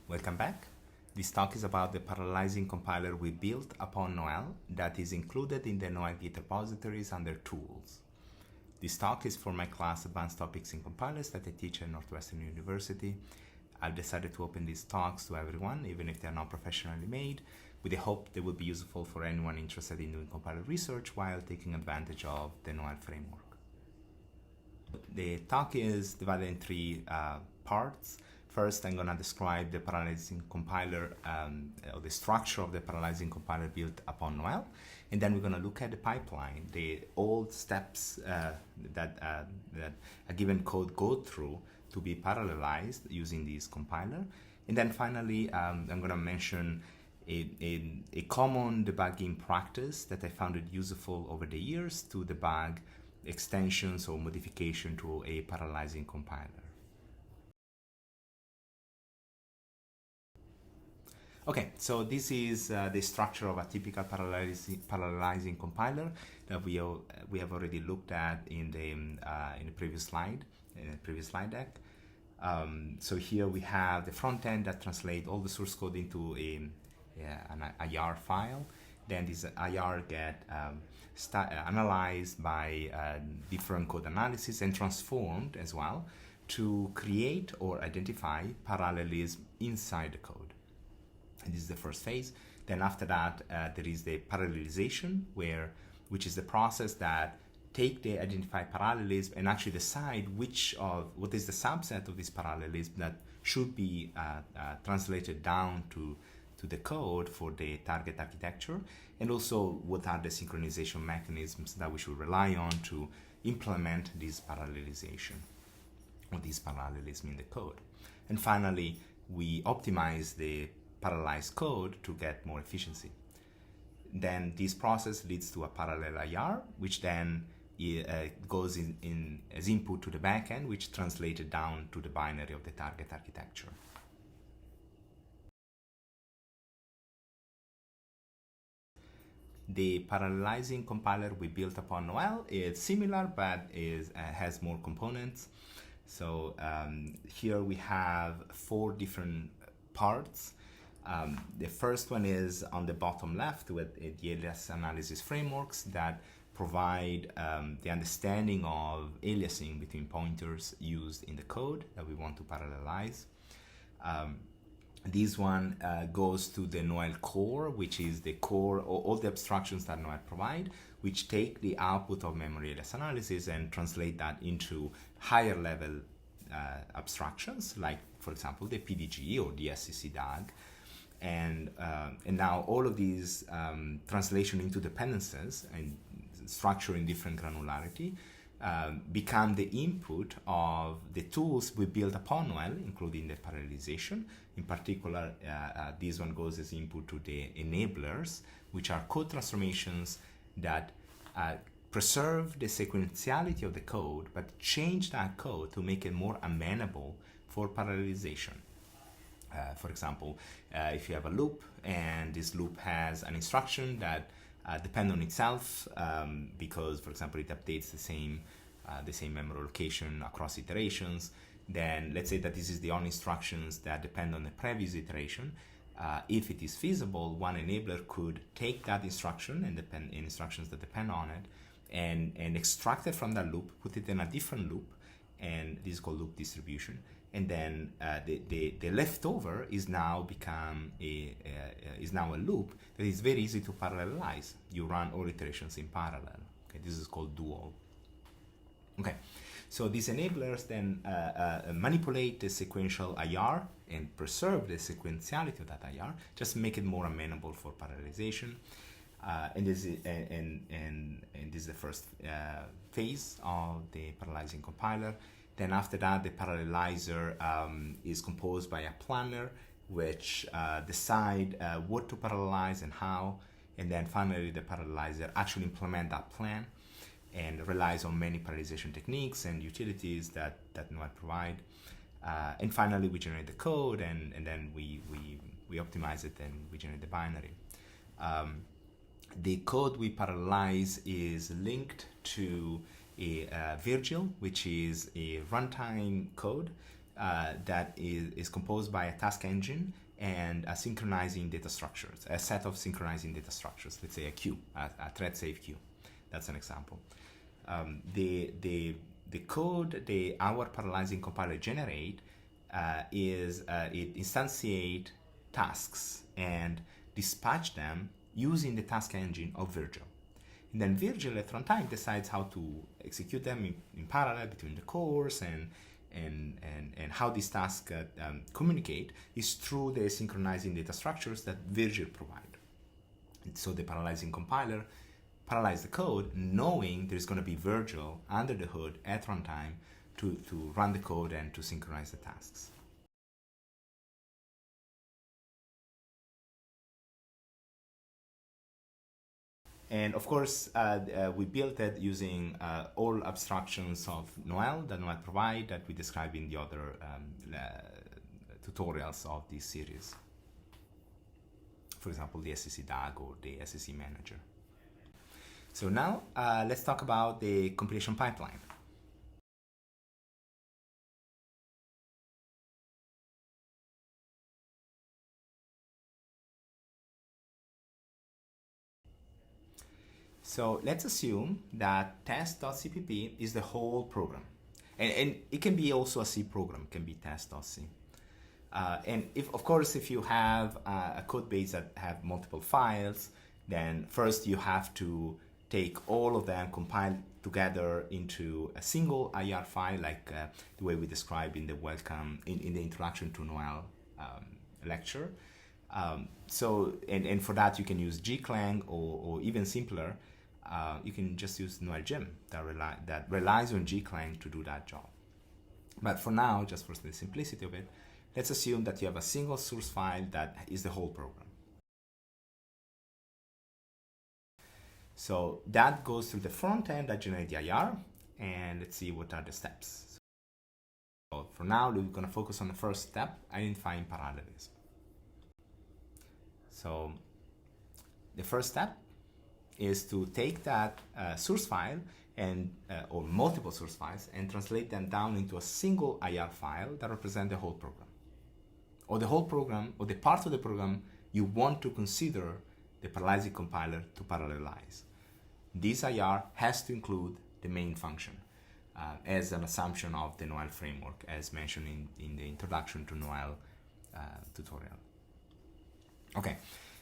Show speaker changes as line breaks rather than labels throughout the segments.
Welcome back. This talk is about the parallelizing compiler we built upon NOELLE that is included in the NOELLE Git repositories under Tools. This talk is for my class Advanced Topics in Compilers that I teach at Northwestern University. I've decided to open these talks to everyone, even if they're not professionally made, with the hope they will be useful for anyone interested in doing compiler research while taking advantage of the NOELLE framework. The talk is divided in three parts. First, I'm going to describe the parallelizing compiler, or the structure of the parallelizing compiler built upon NOELLE. And then we're going to look at the pipeline, the old steps that a given code goes through to be parallelized using this compiler. And then finally, I'm going to mention a common debugging practice that I found it useful over the years to debug extensions or modification to a parallelizing compiler. Okay, so this is the structure of a typical parallelizing compiler that we have already looked at in the previous slide deck. So here we have the front end that translates all the source code into an IR file. Then this IR get analyzed by different code analysis and transformed as well to create or identify parallelism inside the code. And this is the first phase. Then after that, there is the parallelization, which is the process that take the identified parallelism and actually decide what is the subset of this parallelism that should be translated down to the code for the target architecture, and also what are the synchronization mechanisms that we should rely on to implement this parallelization or this parallelism in the code. And finally, we optimize the parallelized code to get more efficiency. Then this process leads to a parallel IR, which then goes in as input to the backend, which translated down to the binary of the target architecture. The parallelizing compiler we built upon NOELLE is similar, but has more components. So here we have 4 different parts. The first one is on the bottom left with the alias analysis frameworks that provide the understanding of aliasing between pointers used in the code that we want to parallelize. This one goes to the NOELLE core, which is the core, all the abstractions that NOELLE provide, which take the output of memory alias analysis and translate that into higher level abstractions, like, for example, the PDG or the SCC DAG. And now all of these translation into dependencies and structure in different granularity become the input of the tools we built upon NOELLE, including the parallelization. In particular, this one goes as input to the enablers, which are code transformations that preserve the sequentiality of the code, but change that code to make it more amenable for parallelization. For example, if you have a loop and this loop has an instruction that depends on itself because, for example, it updates the same memory location across iterations, then let's say that this is the only instructions that depend on the previous iteration. If it is feasible, one enabler could take that instruction and instructions that depend on it and extract it from that loop, put it in a different loop, and this is called loop distribution. And then the leftover is now a loop that is very easy to parallelize. You run all iterations in parallel. Okay, this is called dual. Okay, so these enablers then manipulate the sequential IR and preserve the sequentiality of that IR, just make it more amenable for parallelization. And this is the first phase of the parallelizing compiler. Then after that, the parallelizer is composed by a planner which decide what to parallelize and how. And then finally, the parallelizer actually implement that plan and relies on many parallelization techniques and utilities that NOELLE provide. And finally, we generate the code and then we optimize it and we generate the binary. The code we parallelize is linked to a Virgil, which is a runtime code that is composed by a task engine and a synchronizing data structures, a set of synchronizing data structures, let's say a queue, a thread safe queue. That's an example. The code our parallelizing compiler generate it instantiate tasks and dispatch them using the task engine of Virgil. And then Virgil at runtime decides how to execute them in parallel between the cores, and how these tasks communicate is through the synchronizing data structures that Virgil provide. And so the parallelizing compiler parallelize the code knowing there's going to be Virgil under the hood at runtime to run the code and to synchronize the tasks. And of course, we built it using all abstractions of NOELLE that NOELLE provide, that we describe in the other tutorials of this series. For example, the SCC DAG or the SCC Manager. So now let's talk about the compilation pipeline. So let's assume that test.cpp is the whole program. And it can be also a C program, it can be test.c. And if you have a code base that have multiple files, then first you have to take all of them, compile together into a single IR file, like the way we described in the welcome, in the introduction to NOELLE lecture. And for that you can use gclang, or even simpler, you can just use NOELLE gem that relies on gclang to do that job. But for now, just for the simplicity of it, let's assume that you have a single source file that is the whole program. So that goes through the front end that generates the IR, and let's see what are the steps. So for now, we're going to focus on the first step, identifying parallelism. So the first step is to take that source file and or multiple source files and translate them down into a single IR file that represents the whole program, or the whole program, or the part of the program you want to consider the parallelizing compiler to parallelize. This IR has to include the main function as an assumption of the NOELLE framework, as mentioned in the introduction to NOELLE tutorial. Okay,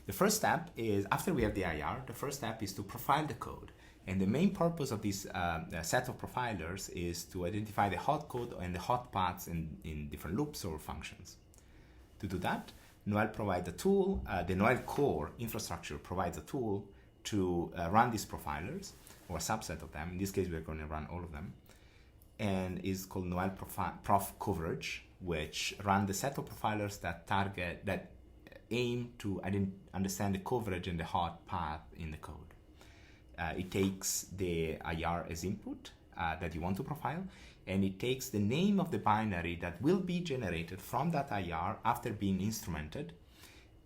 the first step is, after we have the IR, the first step is to profile the code. And the main purpose of this set of profilers is to identify the hot code and the hot paths in different loops or functions. To do that, NOELLE provides a tool, the NOELLE core infrastructure provides a tool to run these profilers, or a subset of them. In this case, we're going to run all of them, and is called NOELLE prof coverage, which run the set of profilers that aim to understand the coverage and the hot path in the code. It takes the IR as input that you want to profile, and it takes the name of the binary that will be generated from that IR after being instrumented,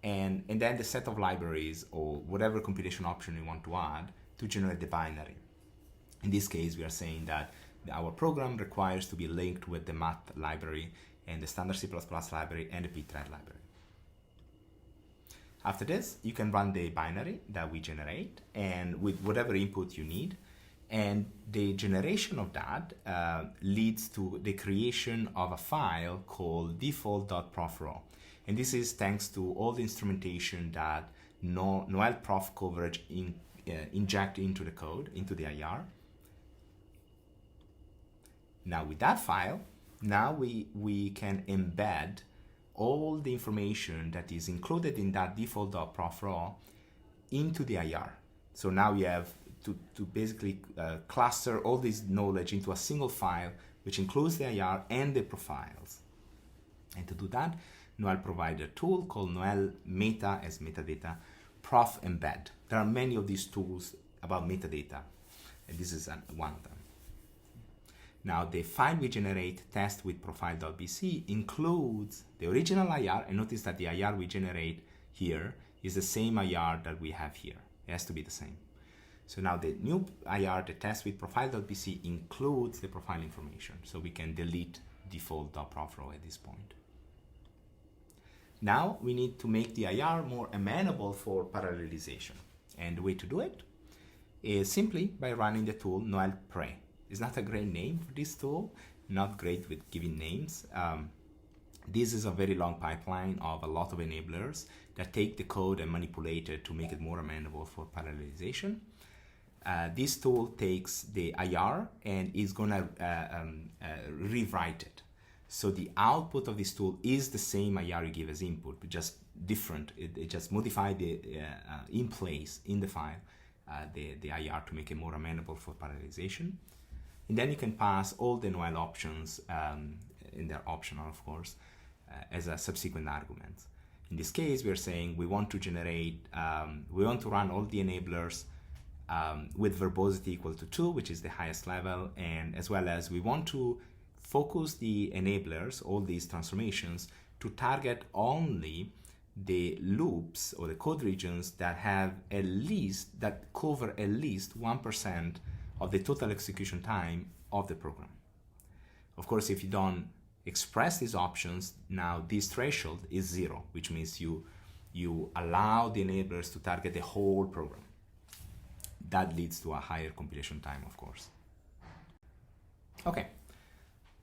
and then the set of libraries or whatever compilation option you want to add to generate the binary. In this case, we are saying that our program requires to be linked with the math library and the standard C++ library and the pthread library. After this, you can run the binary that we generate, and with whatever input you need. And the generation of that leads to the creation of a file called default.profraw. And this is thanks to all the instrumentation that NOELLE prof coverage inject into the code, into the IR. Now with that file, now we can embed all the information that is included in that default.profraw into the IR. So now you have to basically cluster all this knowledge into a single file, which includes the IR and the profiles. And to do that, NOELLE provides a tool called NOELLE Meta, as metadata, prof embed. There are many of these tools about metadata, and this is one of them. Now the file we generate, test with profile.bc, includes the original IR, and notice that the IR we generate here is the same IR that we have here. It has to be the same. So now the new IR, the test with profile.bc, includes the profile information, so we can delete default.prof row at this point. Now we need to make the IR more amenable for parallelization. And the way to do it is simply by running the tool NOELLE Pre. It's not a great name for this tool, not great with giving names. This is a very long pipeline of a lot of enablers that take the code and manipulate it to make it more amenable for parallelization. This tool takes the IR and is going to rewrite it. So the output of this tool is the same IR you give as input, but just different. It just modified the in place in the file the IR to make it more amenable for parallelization. And then you can pass all the NOELLE options, and they're optional, of course, as a subsequent argument. In this case, we're saying we want to generate, we want to run all the enablers with verbosity equal to 2, which is the highest level, and as well as we want to focus the enablers, all these transformations, to target only the loops or the code regions that have at least, that cover at least 1% of the total execution time of the program. Of course, if you don't express these options, now this threshold is 0, which means you allow the enablers to target the whole program. That leads to a higher compilation time, of course. Okay,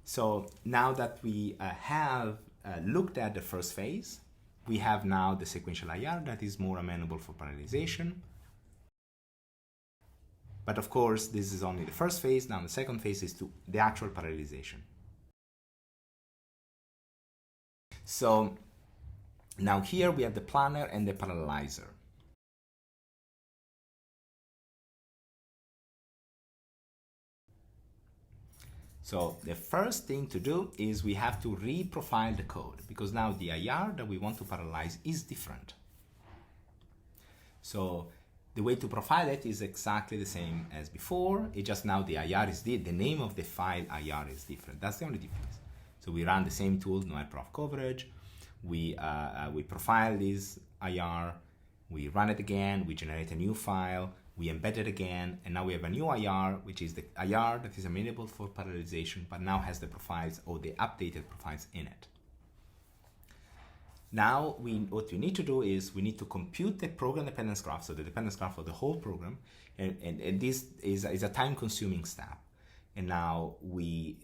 so now that we have looked at the first phase, we have now the sequential IR that is more amenable for parallelization. But of course, this is only the first phase. Now the second phase is to the actual parallelization. So now here we have the planner and the parallelizer. So the first thing to do is we have to reprofile the code, because now the IR that we want to parallelize is different. So the way to profile it is exactly the same as before. It just now the IR is the name of the file IR is different. That's the only difference. So we run the same tool, NOELLE prof coverage. We profile this IR. We run it again. We generate a new file. We embed it again, and now we have a new IR, which is the IR that is amenable for parallelization, but now has the profiles or the updated profiles in it. Now, what we need to do is we need to compute the program dependence graph, so the dependence graph of the whole program, and this is a time-consuming step. And now we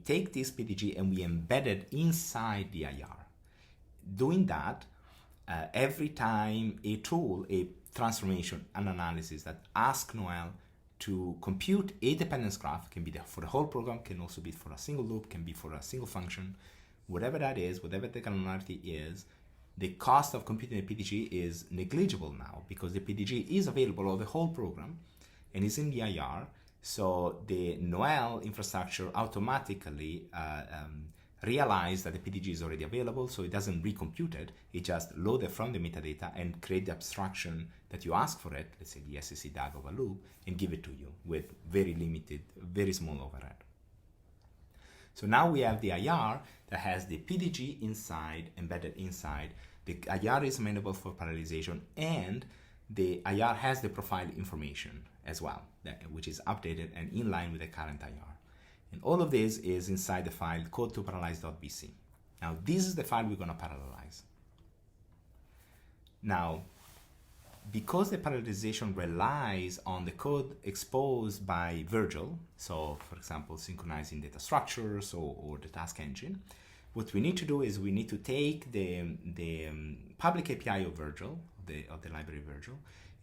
take this PDG and we embed it inside the IR. Doing that, every time a tool, a transformation, an analysis that asks NOELLE to compute a dependence graph, can be for the whole program, can also be for a single loop, can be for a single function, whatever that is, whatever the granularity is, the cost of computing the PDG is negligible now, because the PDG is available on the whole program and is in the IR. So the NOELLE infrastructure automatically realize that the PDG is already available, so it doesn't recompute it. It just loads it from the metadata and create the abstraction that you ask for it, let's say the SSE DAG of a loop, and give it to you with very limited, very small overhead. So now we have the IR that has the PDG inside, embedded inside. The IR is amenable for parallelization, and the IR has the profile information as well, which is updated and in line with the current IR. And all of this is inside the file code2parallelize.bc. Now, this is the file we're going to parallelize. Now, because the parallelization relies on the code exposed by Virgil, so for example, synchronizing data structures or the task engine, what we need to do is we need to take the public API of Virgil, of the library Virgil,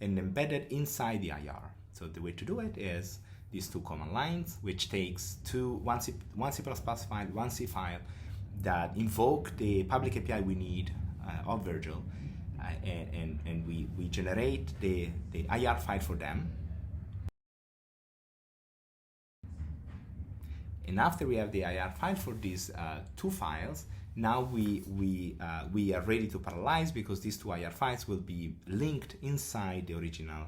and embed it inside the IR. So the way to do it is these two command lines, which takes one C++ file, one C file that invoke the public API we need of Virgil, and we generate the IR file for them. And after we have the IR file for these two files, now we are ready to parallelize, because these two IR files will be linked inside the original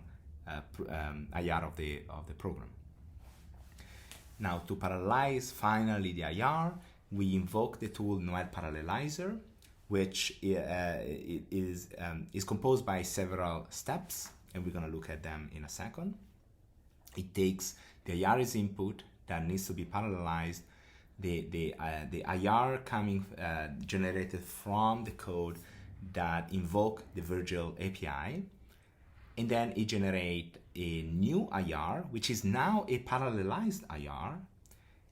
IR of the program. Now, to parallelize finally the IR, we invoke the tool NOELLE Parallelizer, which is composed by several steps, and we're going to look at them in a second. It takes the IR as input that needs to be parallelized. the IR coming generated from the code that invoke the Virgil API, and then it generate a new IR, which is now a parallelized IR,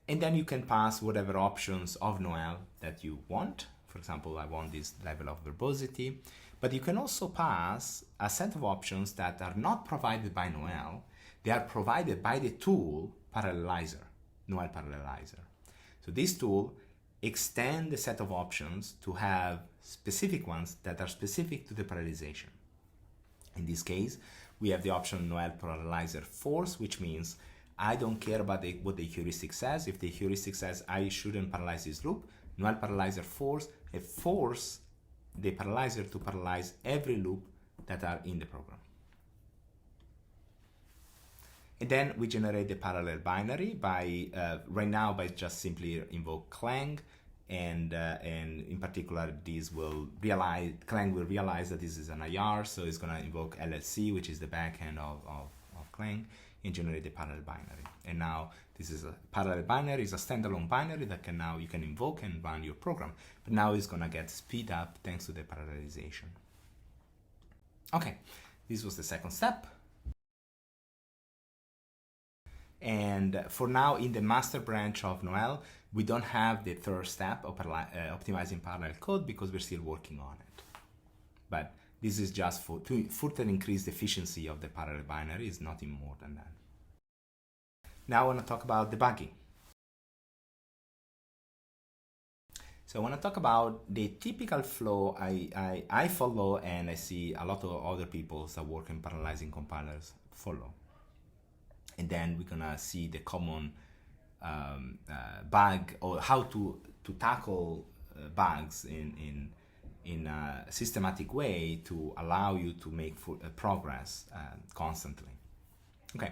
and then you can pass whatever options of NOELLE that you want. For example, I want this level of verbosity, but you can also pass a set of options that are not provided by NOELLE. They are provided by the tool Parallelizer, NOELLE Parallelizer. So this tool extends the set of options to have specific ones that are specific to the parallelization. In this case, we have the option NOELLE Parallelizer Force, which means I don't care about what the heuristic says. If the heuristic says I shouldn't parallelize this loop, NOELLE Parallelizer Force, it force the parallelizer to parallelize every loop that are in the program. And then we generate the parallel binary by right now by just simply invoke Clang, and in particular this will realize, Clang will realize that this is an IR, so it's going to invoke LLC, which is the backend of Clang, and generate the parallel binary. And now this is a parallel binary, is a standalone binary that can now you can invoke and run your program. But now it's going to get speed up thanks to the parallelization. Okay, this was the second step. And for now, in the master branch of NOELLE, we don't have the third step of optimizing parallel code because we're still working on it. But this is just to further increase the efficiency of the parallel binary, is nothing more than that. Now I want to talk about debugging. So I want to talk about the typical flow I follow, and I see a lot of other people that work in parallelizing compilers follow. And then we're gonna see the common bug, or how to tackle bugs in a systematic way to allow you to make progress constantly. Okay,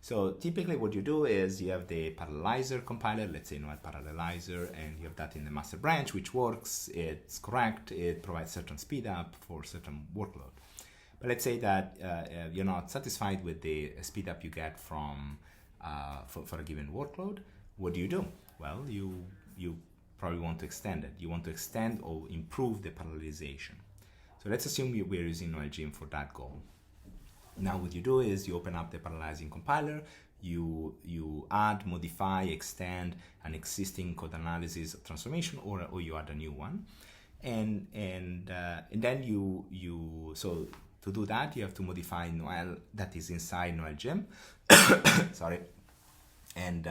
so typically what you do is you have the parallelizer compiler, let's say NOELLE Parallelizer, and you have that in the master branch, which works, it's correct, it provides certain speed up for certain workload. But let's say that you're not satisfied with the speed up you get from for a given workload. What do? Well, you probably want to extend it. You want to extend or improve the parallelization. So let's assume we're using NOELLE for that goal. Now what you do is you open up the parallelizing compiler, you add, modify, extend an existing code analysis transformation, or you add a new one, and then so to do that, you have to modify NOELLE that is inside NOELLE gem. Sorry, and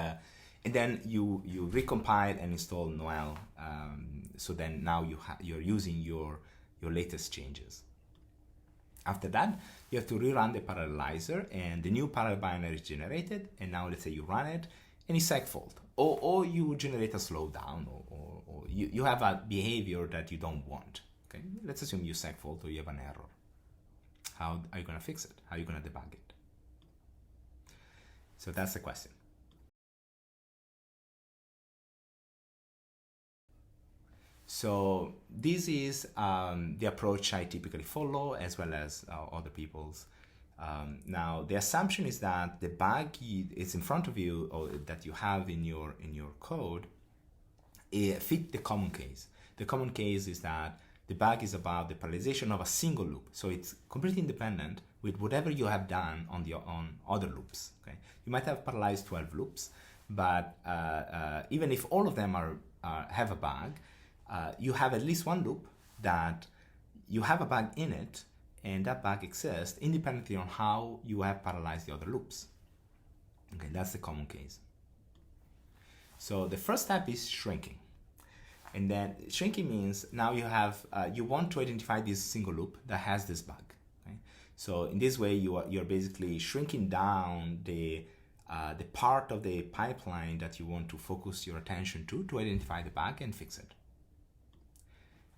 then you recompile and install NOELLE. So then now you're using your latest changes. After that, you have to rerun the parallelizer, and the new parallel binary is generated. And now let's say you run it, and it's segfault, or you generate a slowdown, or you have a behavior that you don't want. Okay, let's assume you segfault or you have an error. How are you going to fix it? How are you going to debug it? So that's the question. So this is the approach I typically follow, as well as other people's. Now the assumption is that the bug is in front of you, or that you have in your code, fit the common case. The common case is that the bug is about the parallelization of a single loop, so it's completely independent with whatever you have done on other loops. Okay, you might have parallelized 12 loops, but even if all of them have a bug, you have at least one loop that you have a bug in it, and that bug exists independently on how you have parallelized the other loops. Okay, that's the common case. So the first step is shrinking. And then shrinking means now you have you want to identify this single loop that has this bug. Okay? So in this way, you're basically shrinking down the part of the pipeline that you want to focus your attention to identify the bug and fix it.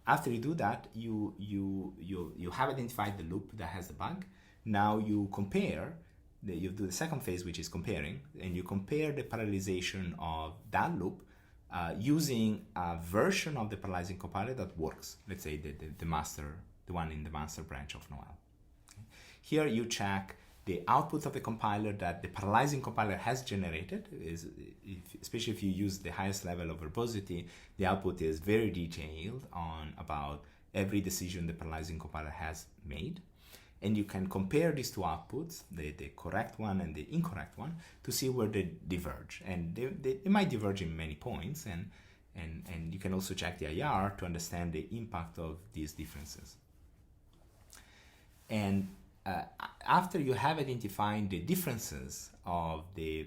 After you do that, you have identified the loop that has the bug. Now you compare. You do the second phase, which is comparing, and you compare the parallelization of that loop using a version of the parallelizing compiler that works. Let's say the one in the master branch of NOELLE. Okay. Here you check the output of the compiler that the parallelizing compiler has generated is, especially if you use the highest level of verbosity, the output is very detailed on about every decision the parallelizing compiler has made. And you can compare these two outputs, the correct one and the incorrect one, to see where they diverge. And they might diverge in many points, and you can also check the IR to understand the impact of these differences. And after you have identified the differences of the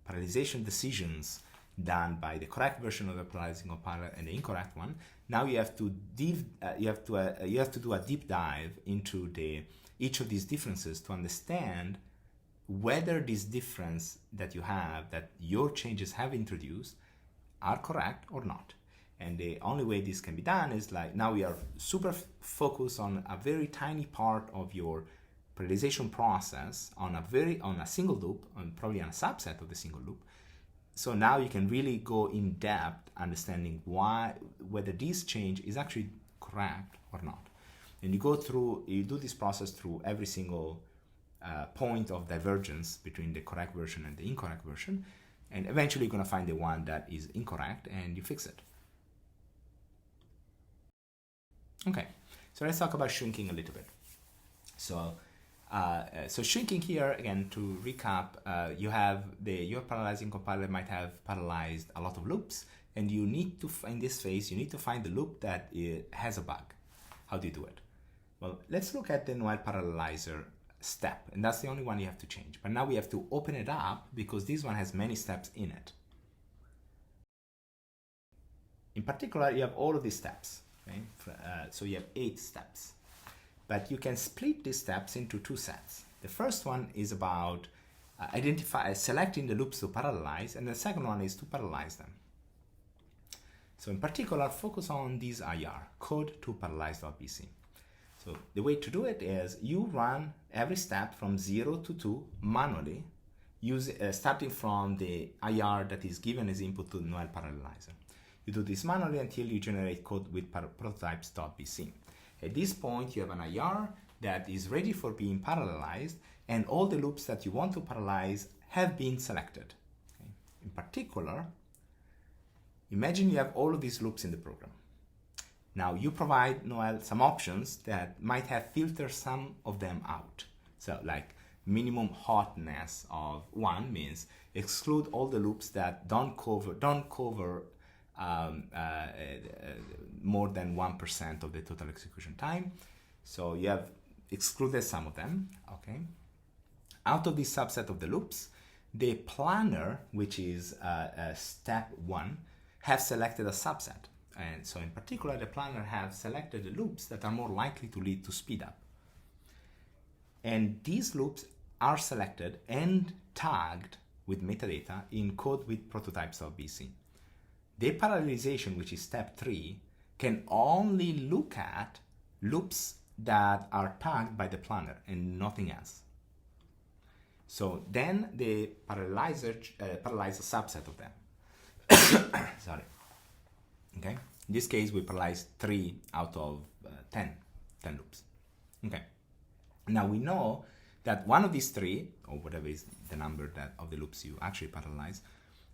parallelization decisions done by the correct version of the parallelizing compiler and the incorrect one, now you have to do a deep dive into each of these differences to understand whether this difference that you have, that your changes have introduced, are correct or not. And the only way this can be done is like, now we are super focused on a very tiny part of your parallelization process on a single loop, and probably on a subset of the single loop. So now you can really go in depth understanding whether this change is actually correct or not. And you do this process through every single point of divergence between the correct version and the incorrect version. And eventually you're going to find the one that is incorrect and you fix it. Okay, so let's talk about shrinking a little bit. So shrinking here, again, to recap, you have your parallelizing compiler might have parallelized a lot of loops, and you need to, in this phase, you need to find the loop that has a bug. How do you do it? Well, let's look at the NOELLE parallelizer step, and that's the only one you have to change. But now we have to open it up because this one has many steps in it. In particular, you have all of these steps. Okay? So you have 8 steps. But you can split these steps into 2 sets. The first one is about selecting the loops to parallelize, and the second one is to parallelize them. So in particular, focus on these IR, code to parallelize.bc. So the way to do it is you run every step from 0 to 2 manually, starting from the IR that is given as input to the NOELLE parallelizer. You do this manually until you generate code with prototypes.bc. At this point, you have an IR that is ready for being parallelized, and all the loops that you want to parallelize have been selected. Okay? In particular, imagine you have all of these loops in the program. Now, you provide NOELLE some options that might have filtered some of them out. So, like minimum hotness of 1 means exclude all the loops that don't cover more than 1% of the total execution time. So you have excluded some of them, okay? Out of this subset of the loops, the planner, which is step 1, have selected a subset. And so in particular, the planner have selected the loops that are more likely to lead to speed up. And these loops are selected and tagged with metadata in code with prototypes.bc. The parallelization, which is step 3, can only look at loops that are tagged by the planner and nothing else. So then the parallelizer parallelize a subset of them. Sorry. Okay. In this case, we parallelize 3 out of 10 loops. Okay. Now we know that one of these 3, or whatever is the number of the loops you actually parallelize,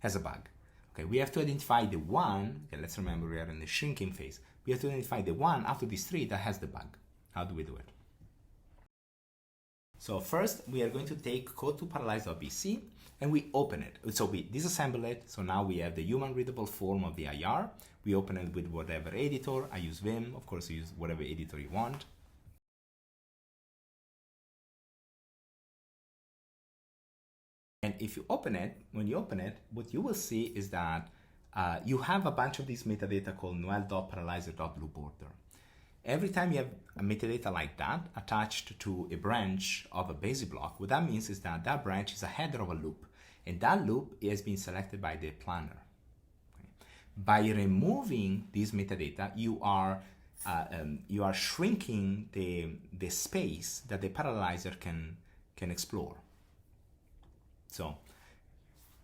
has a bug. Okay, we have to identify the one. Okay, let's remember we are in the shrinking phase. We have to identify the one out of these 3 that has the bug. How do we do it? So first, we are going to take code to parallelize.bc and we open it. So we disassemble it. So now we have the human readable form of the IR. We open it with whatever editor. I use Vim. Of course, you use whatever editor you want. And if you open it, when you open it, what you will see is that you have a bunch of these metadata called noelle.parallelizer.loopOrder. Every time you have a metadata like that attached to a branch of a basic block, what that means is that that branch is a header of a loop, and that loop has been selected by the planner. Okay. By removing these metadata, you are shrinking the space that the parallelizer can explore. So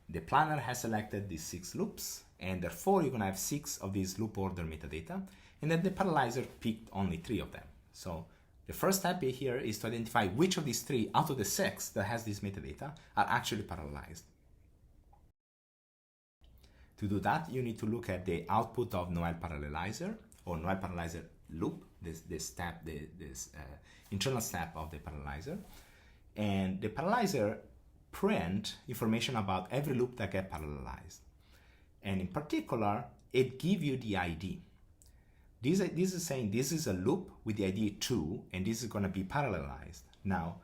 the planner has selected these 6 loops, and therefore you're going to have 6 of these loop order metadata, and then the parallelizer picked only 3 of them. So The first step here is to identify which of these 3 out of the 6 that has this metadata are actually parallelized. To do that, you need to look at the output of NOELLE parallelizer or NOELLE parallelizer loop, this internal step of the parallelizer. And the parallelizer print information about every loop that gets parallelized. And in particular, it gives you the ID. This is saying this is a loop with the ID 2, and this is going to be parallelized. Now,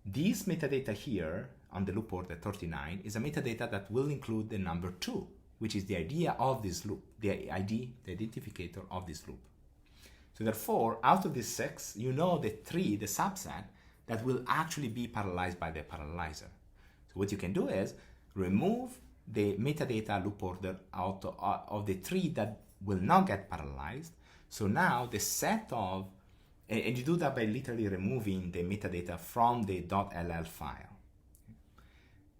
this metadata here on the loop order 39 is a metadata that will include the number 2, which is the idea of this loop, the ID, the identifier of this loop. So therefore, out of these 6, you know the 3, the subset, that will actually be parallelized by the parallelizer. So what you can do is remove the metadata loop order out of the 3 that will not get parallelized. So now the set of, and you do that by literally removing the metadata from the .ll file.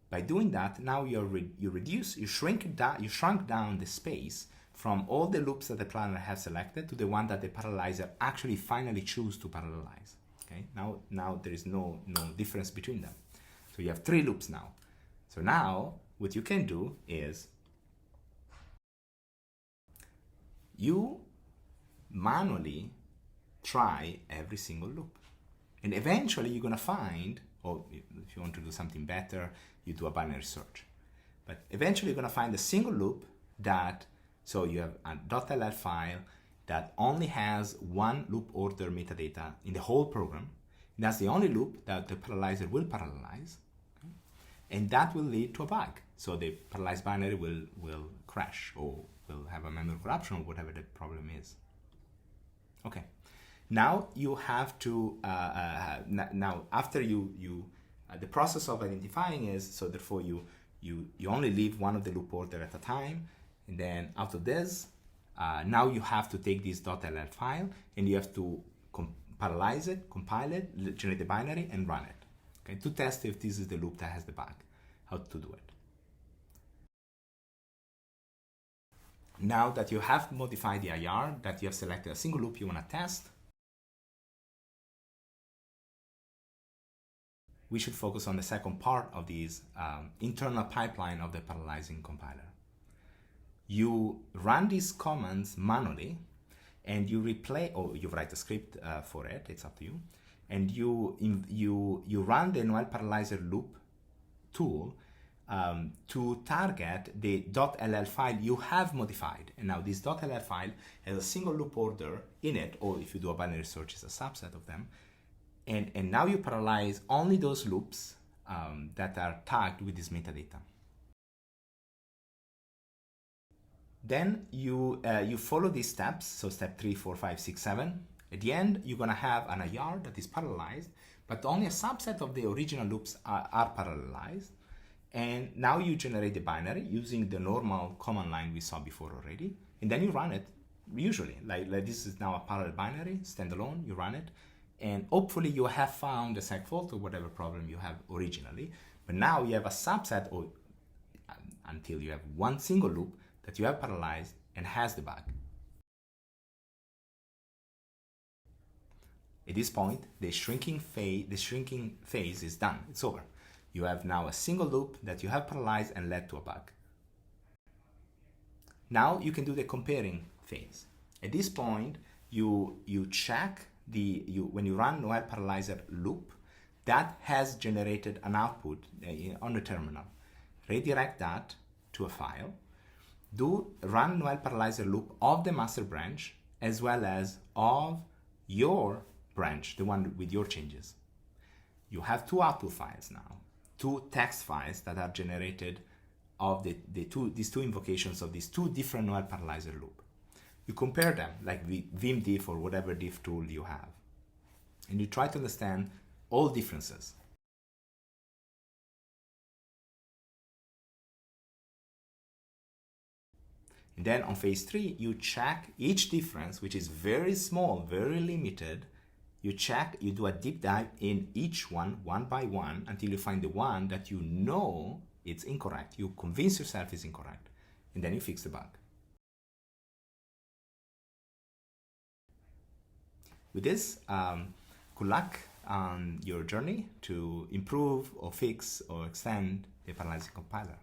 By doing that, now you shrunk down the space from all the loops that the planner has selected to the one that the parallelizer actually finally choose to parallelize. Okay, now there is no difference between them. So you have 3 loops now. So now what you can do is you manually try every single loop. And eventually you're going to find, or if you want to do something better, you do a binary search. But eventually you're going to find a single loop that, so you have a .ll file that only has 1 loop order metadata in the whole program. And that's the only loop that the parallelizer will parallelize. Okay? And that will lead to a bug. So the parallelized binary will crash or will have a memory corruption or whatever the problem is. Okay. Now you have to, now after the process of identifying is, so therefore you only leave one of the loop order at a time, and then out of this, now you have to take this .ll file and you have to parallelize it, compile it, generate the binary, and run it, okay, to test if this is the loop that has the bug, how to do it. Now that you have modified the IR, that you have selected a single loop you want to test, we should focus on the second part of this internal pipeline of the parallelizing compiler. You run these commands manually, and you replay, or you write a script for it, it's up to you, and you run the NOELLE parallelizer loop tool to target the .ll file you have modified. And now this .ll file has a single loop order in it, or if you do a binary search, it's a subset of them. And now you parallelize only those loops that are tagged with this metadata. Then you follow these steps, so step 3, 4, 5, 6, 7. At the end, you're going to have an IR that is parallelized, but only a subset of the original loops are parallelized. And now you generate the binary using the normal command line we saw before already. And then you run it, usually. Like this is now a parallel binary, standalone, you run it. And hopefully you have found the seg fault or whatever problem you have originally. But now you have a subset, or until you have one single loop that you have parallelized and has the bug. At this point, the shrinking phase is done. It's over. You have now a single loop that you have parallelized and led to a bug. Now you can do the comparing phase. At this point, you check when you run NOELLE parallelizer loop, that has generated an output on the terminal. Redirect that to a file. Run NOELLE parallelizer loop of the master branch as well as of your branch, the one with your changes. You have 2 output files now, 2 text files that are generated of these 2 invocations of these 2 different NOELLE parallelizer loop. You compare them, like Vim diff or whatever diff tool you have, and you try to understand all differences. And then on phase 3, you check each difference, which is very small, very limited. You do a deep dive in each one by one, until you find the one that you know it's incorrect. You convince yourself it's incorrect, and then you fix the bug. With this, good luck on your journey to improve or fix or extend the parallelizing compiler.